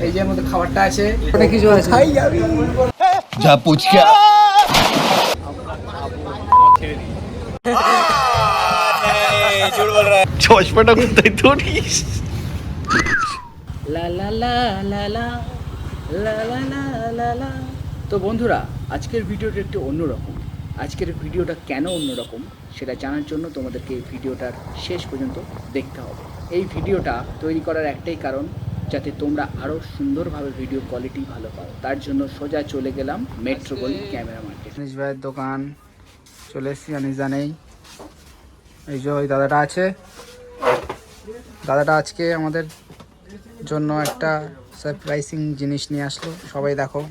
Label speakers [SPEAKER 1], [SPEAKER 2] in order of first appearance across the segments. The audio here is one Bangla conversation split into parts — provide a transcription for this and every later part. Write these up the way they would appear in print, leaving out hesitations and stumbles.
[SPEAKER 1] এই যে মধ্যে খাবারটা আছে, অনেক কিছু আছে। খাই যাবি
[SPEAKER 2] যা পুচকা চশমাটা কোথায় ধরিস?
[SPEAKER 1] লা লা লা লা লা লা লা লা লা লা। তো বন্ধুরা, আজকের ভিডিওটা একটু অন্যরকম। আজকের ভিডিওটা কেন অন্যরকম সেটা জানার জন্য তোমাদেরকে এই ভিডিওটার শেষ পর্যন্ত দেখতে হবে। এই ভিডিওটা তৈরি করার একটাই কারণ, যাতে তোমরা আরও সুন্দরভাবে ভিডিও কোয়ালিটি ভালো পাও। তার জন্য সোজা চলে গেলাম মেট্রোপলি ক্যামেরা মার্কেট। আনিস ভাইয়ের দোকান চলে এসেছি। আনিস দা নেই, এই যে ওই দাদাটা আছে। দাদাটা আজকে আমাদের জন্য একটা সারপ্রাইজিং জিনিস নিয়ে আসলো। সবাই দেখো,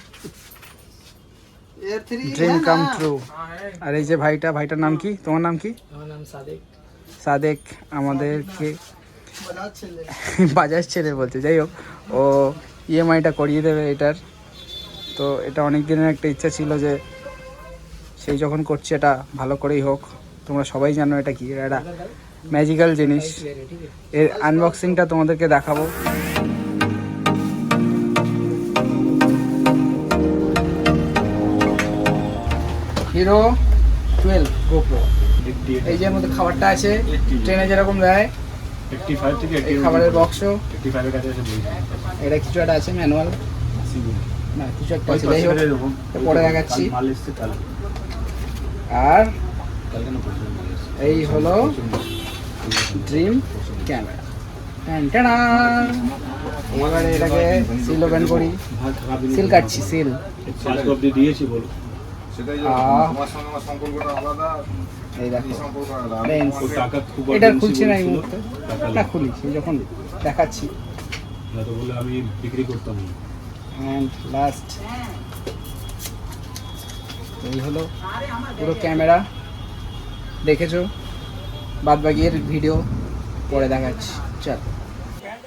[SPEAKER 1] ড্রিম কাম ট্রু। আর এই যে ভাইটার নাম কি? তোমার নাম কি?
[SPEAKER 3] আমার নাম সাদেক।
[SPEAKER 1] সাদেক আমাদেরকে বাজাজ ছেলে বলছে। যাই হোক, ও ইএমআইটা করিয়ে দেবে এটার। তো এটা অনেক দিনের একটা ইচ্ছা ছিল যে সেই যখন করছে এটা ভালো করেই হোক। তোমরা সবাই জানো এটা কি, এটা ম্যাজিক্যাল জিনিস। এর আনবক্সিংটা তোমাদেরকে দেখাবো। Hero 12 GoPro. এই যে মধ্যে খাবারটা আছে, ট্রেনে যেরকম দেয়
[SPEAKER 4] 85 থেকে
[SPEAKER 1] এই খাবারের বক্সও।
[SPEAKER 4] 85 এর কাছে আছে বই।
[SPEAKER 1] এটা কিছু একটা আছে ম্যানুয়াল, না কিছু একটা আছে। যাই হোক, পরে দেখাচ্ছি।
[SPEAKER 4] মাল এসছে তাহলে
[SPEAKER 1] আর
[SPEAKER 4] কালকে না পরশু মাল এসছে।
[SPEAKER 1] এই হলো ড্রিম ক্যামেরা। এবারে এটাকে সিল ওপেন করি। সিল কাটছি, সিল।
[SPEAKER 4] 5 কপি দিয়েছি বলো।
[SPEAKER 1] এই দেখো,
[SPEAKER 4] ওর টাকা খুব
[SPEAKER 1] এটা খুলছি না এই মুহূর্তে, না খুলি সেই যখন দেখাচ্ছি।
[SPEAKER 4] না তো বলে আমি বিক্রি করতাম না।
[SPEAKER 1] অ্যান্ড লাস্ট এই হলো পুরো ক্যামেরা। দেখেছো, বাদ বাকির ভিডিও পরে দেখাচ্ছি। চল,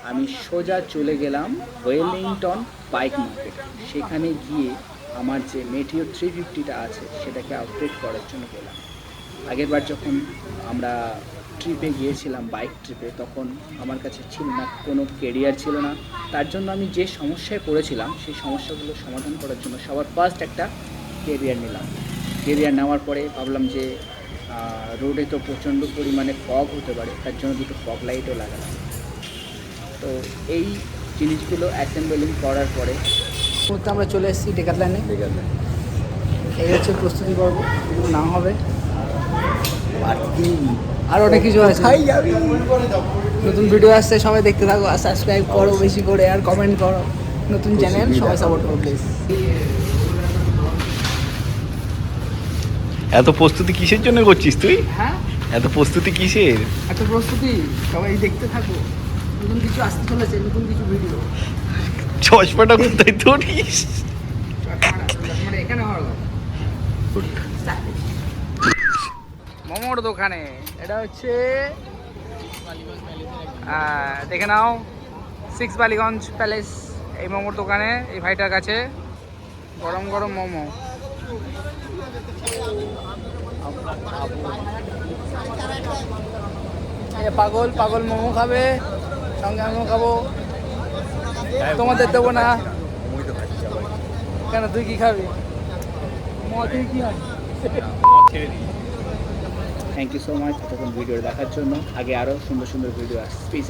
[SPEAKER 1] আমি সোজা চলে গেলাম ওয়েলিংটন বাইক মার্কেট। সেখানে গিয়ে আমার যে মেটিও 350টা আছে সেটাকে আপডেট করার জন্য গেলাম। আগের বার যখন আমরা ট্রিপে গিয়েছিলাম, বাইক ট্রিপে, তখন আমার কাছে ছিল না, কোনো কেরিয়ার ছিল না। তার জন্য আমি যে সমস্যায় পড়েছিলাম সেই সমস্যাগুলো সমাধান করার জন্য সবার ফার্স্ট একটা কেরিয়ার নিলাম। কেরিয়ার নেওয়ার পরে ভাবলাম যে রোডে তো প্রচণ্ড পরিমাণে ফগ হতে পারে, তার জন্য দুটো ফগ লাইটও লাগালাম। তো এই জিনিসগুলো অ্যাসেম্বলিং করার পরে মুহূর্তে আমরা চলে এসেছি ডেকাথল্যান্ডে। এই হচ্ছে প্রস্তুতি পর্ব, এগুলো না হবে আর অনেক কিছু আছে। নতুন ভিডিও আসছে, সবাই দেখতে থাকো আর সাবস্ক্রাইব করো বেশি করে, আর কমেন্ট করো। নতুন চ্যানেল, সবাই সাপোর্ট করো প্লিজ।
[SPEAKER 2] এত প্রস্তুতি কিসের জন্য করছিস তুই?
[SPEAKER 1] হ্যাঁ,
[SPEAKER 2] এত প্রস্তুতি কিসের?
[SPEAKER 1] এত প্রস্তুতি, সবাই দেখতে থাকো। নতুন কিছু আসতে চলেছে, নতুন কিছু ভিডিও।
[SPEAKER 2] চশমাটা কোথায় ধরিস?
[SPEAKER 1] মানে এখানে হওয়ার মোমোর দোকানে। এটা হচ্ছে দেখে নাও 6 বালিগঞ্জ প্যালেস। এই মোমোর দোকানে এই ভাইটার কাছে গরম গরম মোমো। পাগল পাগল মোমো খাবে, সঙ্গে আমিও খাবো। তোমাদের দেবো না কেন? তুই কি খাবি? তুই কি হয়? থ্যাংক ইউ সো মাচ এতক্ষণ ভিডিও দেখার জন্য। আগে আরও সুন্দর সুন্দর ভিডিও আসছে। প্লিজ।